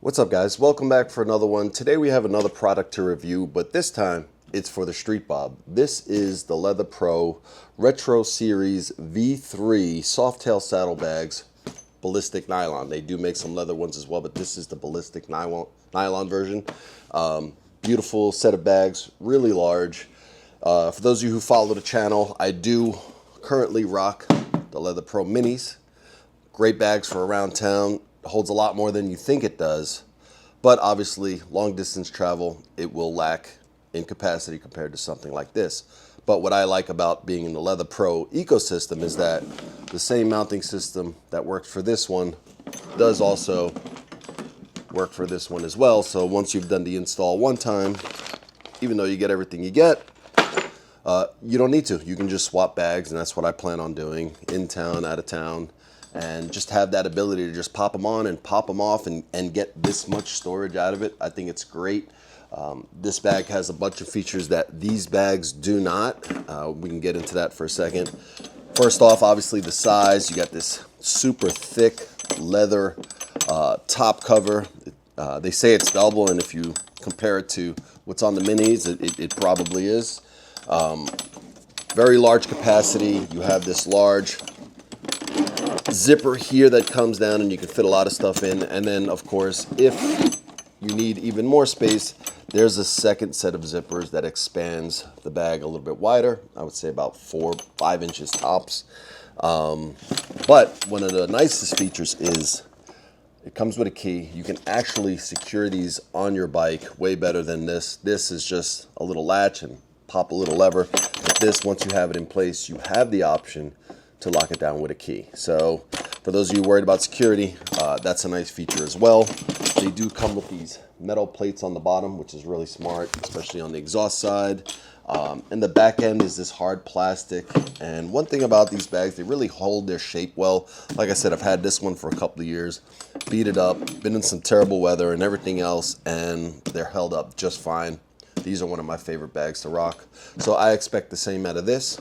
What's up, guys? Welcome back for another one. Today we have another product to review, but this time it's for the Street Bob. This is the Leather Pro Retro Series V3 Softail Saddlebags ballistic nylon. They do make some leather ones as well, but this is the ballistic nylon version. Beautiful set of bags, really large. For those of you who follow the channel, I do currently rock the Leather Pro Minis. Great bags for around town. Holds a lot more than you think it does, but obviously long distance travel, it will lack in capacity compared to something like this. But what I like about being in the Leather Pro ecosystem is that the same mounting system that worked for this one does also work for this one as well. So once you've done the install one time, even though you get everything you get, you don't need to. You can just swap bags, and that's what I plan on doing in town, out of town, and just have that ability to just pop them on and pop them off and get this much storage out of it. I think it's great. This bag has a bunch of features that these bags do not. We can get into that for a second. First off, obviously the size. You got this super thick leather top cover. They say it's double, and if you compare it to what's on the minis, it probably is. Very large capacity. You have this large zipper here that comes down and you can fit a lot of stuff in. And then of course, if you need even more space, there's a second set of zippers that expands the bag a little bit wider. I would say about 4-5 inches tops. But one of the nicest features is it comes with a key. You can actually secure these on your bike way better than this. This is just a little latch and pop a little lever. But this, once you have it in place, you have the option to lock it down with a key. So for those of you worried about security, that's a nice feature as well. They do come with these metal plates on the bottom, which is really smart, especially on the exhaust side. And the back end is this hard plastic. And one thing about these bags, they really hold their shape well. Like I said, I've had this one for a couple of years, beat it up, been in some terrible weather and everything else, and they're held up just fine. These are one of my favorite bags to rock. So I expect the same out of this.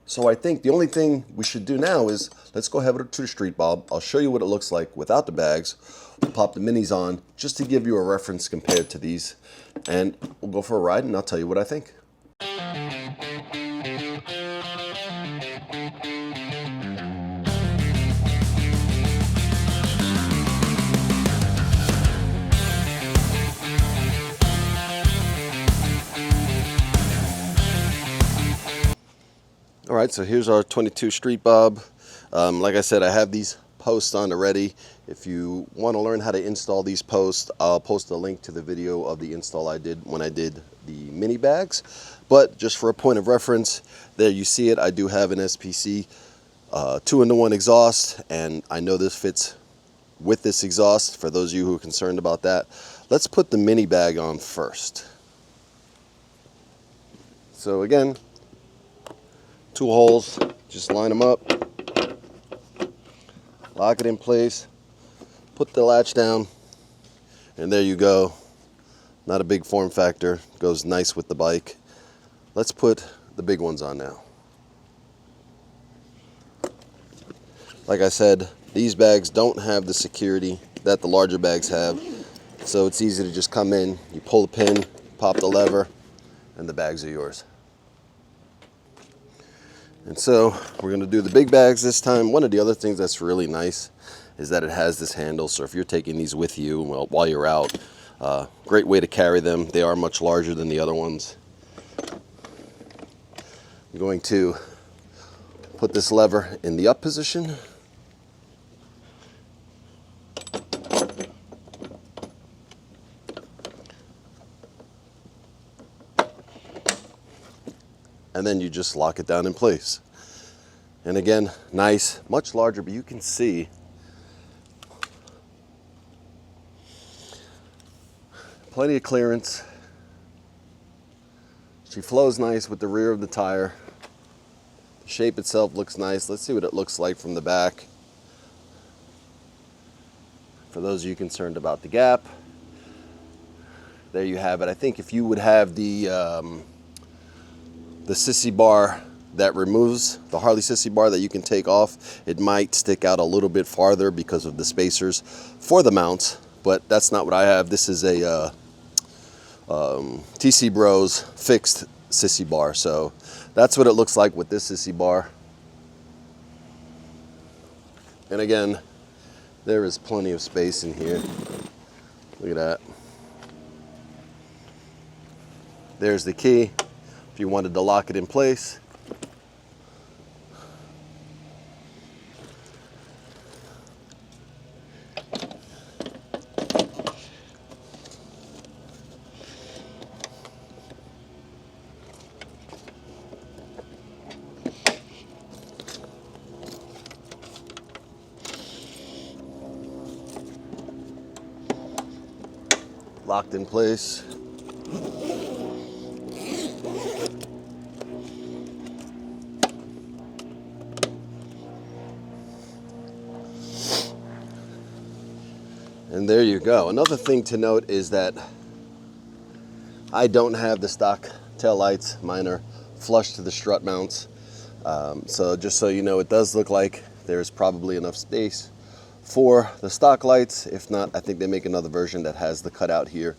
So I think the only thing we should do now is let's go head to the Street Bob. I'll show you what it looks like without the bags. We'll pop the minis on just to give you a reference compared to these. And we'll go for a ride and I'll tell you what I think. All right, so here's our 22 Street Bob. Like I said, I have these posts on already. If you want to learn how to install these posts, I'll post a link to the video of the install I did when I did the mini bags. But just for a point of reference, there you see it. I do have an SPC 2-in-1 exhaust, and I know this fits with this exhaust. For those of you who are concerned about that, let's put the mini bag on first. So again, 2 holes, just line them up, lock it in place, put the latch down, and there you go. Not a big form factor, goes nice with the bike. Let's put the big ones on now. Like I said, these bags don't have the security that the larger bags have, so it's easy to just come in, you pull the pin, pop the lever, and the bags are yours. And so we're going to do the big bags this time. One of the other things that's really nice is that it has this handle. So if you're taking these with you while you're out, great way to carry them. They are much larger than the other ones. I'm going to put this lever in the up position. And then you just lock it down in place. And again, nice, much larger, but you can see plenty of clearance. She flows nice with the rear of the tire. The shape itself looks nice. Let's see what it looks like from the back. For those of you concerned about the gap, there you have it. I think if you would have the sissy bar that removes the Harley sissy bar that you can take off, it might stick out a little bit farther because of the spacers for the mounts. but that's not what I have. This is a TC Bros fixed sissy bar. So that's what it looks like with this sissy bar. And again, there is plenty of space in here. Look at that. There's the key if you wanted to lock it in place. Locked in place. And there you go. Another thing to note is that I don't have the stock tail lights. Mine are flush to the strut mounts. So just so you know, it does look like there's probably enough space for the stock lights. If not, I think they make another version that has the cutout here.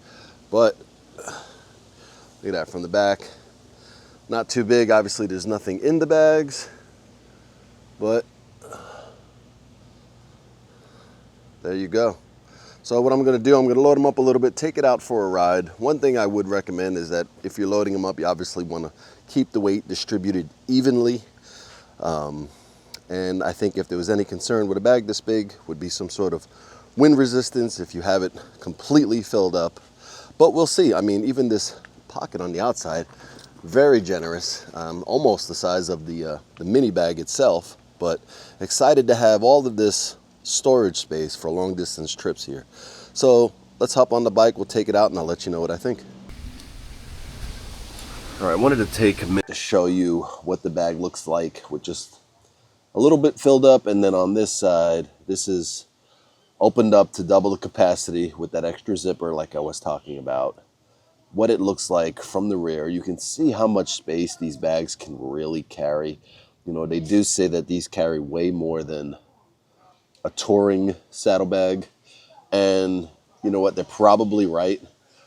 But look at that from the back. Not too big. Obviously, there's nothing in the bags, but there you go. So what I'm going to do, I'm going to load them up a little bit, take it out for a ride. One thing I would recommend is that if you're loading them up, you obviously want to keep the weight distributed evenly. And I think if there was any concern with a bag this big, would be some sort of wind resistance if you have it completely filled up. But we'll see. I mean, even this pocket on the outside, very generous, almost the size of the mini bag itself. But excited to have all of this storage space for long distance trips here. So let's hop on the bike, we'll take it out, and I'll let you know what I think. All right, I wanted to take a minute to show you what the bag looks like with just a little bit filled up, and then on this side, this is opened up to double the capacity with that extra zipper like I was talking about. What it looks like from the rear, you can see how much space these bags can really carry. You know, they do say that these carry way more than a touring saddlebag, and you know what, they're probably right.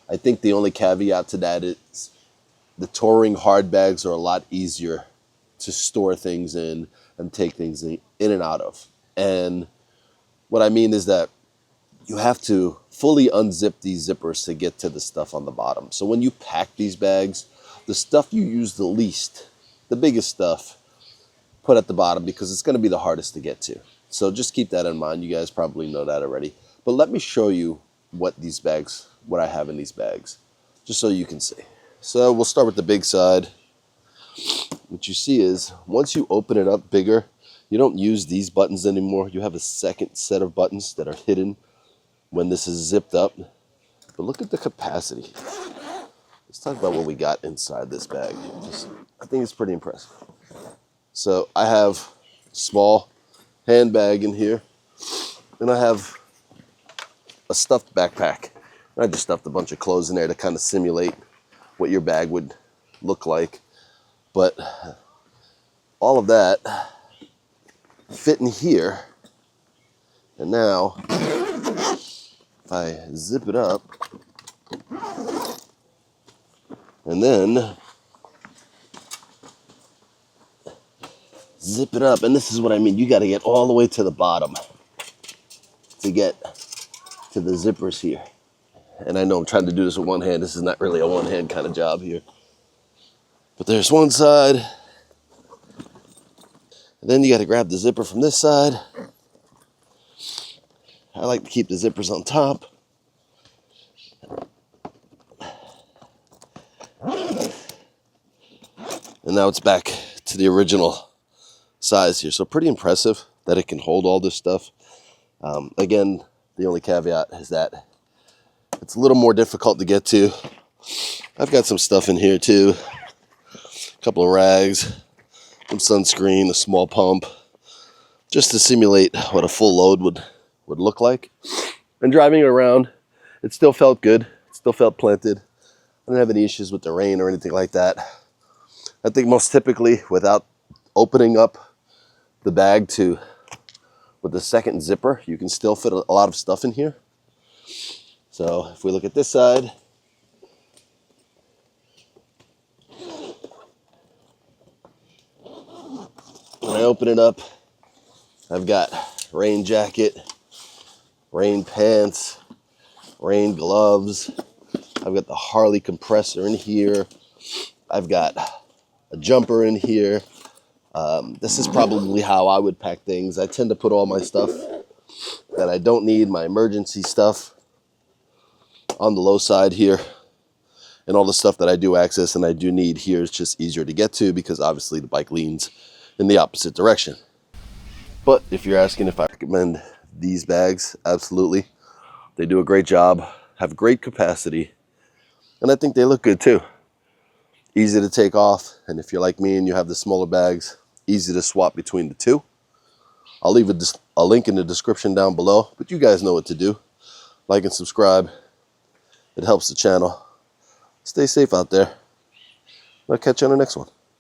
I think the only caveat to that is the touring hard bags are a lot easier to store things in and take things in and out of. And what I mean is that you have to fully unzip these zippers to get to the stuff on the bottom. So when you pack these bags, the stuff you use the least, the biggest stuff, put at the bottom, because it's going to be the hardest to get to. So just keep that in mind. You guys probably know that already. But let me show you what I have in these bags, just so you can see. So we'll start with the big side. What you see is once you open it up bigger, you don't use these buttons anymore. You have a second set of buttons that are hidden when this is zipped up. But look at the capacity. Let's talk about what we got inside this bag. I think it's pretty impressive. So I have a small handbag in here, and I have a stuffed backpack. I just stuffed a bunch of clothes in there to kind of simulate what your bag would look like. But all of that fit in here. And now, if I zip it up, and then zip it up, and this is what I mean. You got to get all the way to the bottom to get to the zippers here. And I know I'm trying to do this with one hand. This is not really a one-hand kind of job here. But there's one side. And then you got to grab the zipper from this side. I like to keep the zippers on top. And now it's back to the original size here. So pretty impressive that it can hold all this stuff. Again, the only caveat is that it's a little more difficult to get to. I've got some stuff in here too. A couple of rags, some sunscreen, a small pump, just to simulate what a full load would look like. And driving it around, it still felt good. It still felt planted. I didn't have any issues with the rain or anything like that. I think most typically, without opening up the bag with the second zipper, you can still fit a lot of stuff in here. So if we look at this side, when I open it up, I've got rain jacket, rain pants, rain gloves. I've got the Harley compressor in here. I've got a jumper in here. This is probably how I would pack things. I tend to put all my stuff that I don't need, my emergency stuff, on the low side here. And all the stuff that I do access and I do need here is just easier to get to because obviously the bike leans in the opposite direction. But if you're asking if I recommend these bags, absolutely. They do a great job, have great capacity, and I think they look good too. Easy to take off, and if you're like me and you have the smaller bags, easy to swap between the two. I'll leave a link in the description down below, but you guys know what to do. Like and subscribe. It helps the channel. Stay safe out there. I'll catch you on the next one.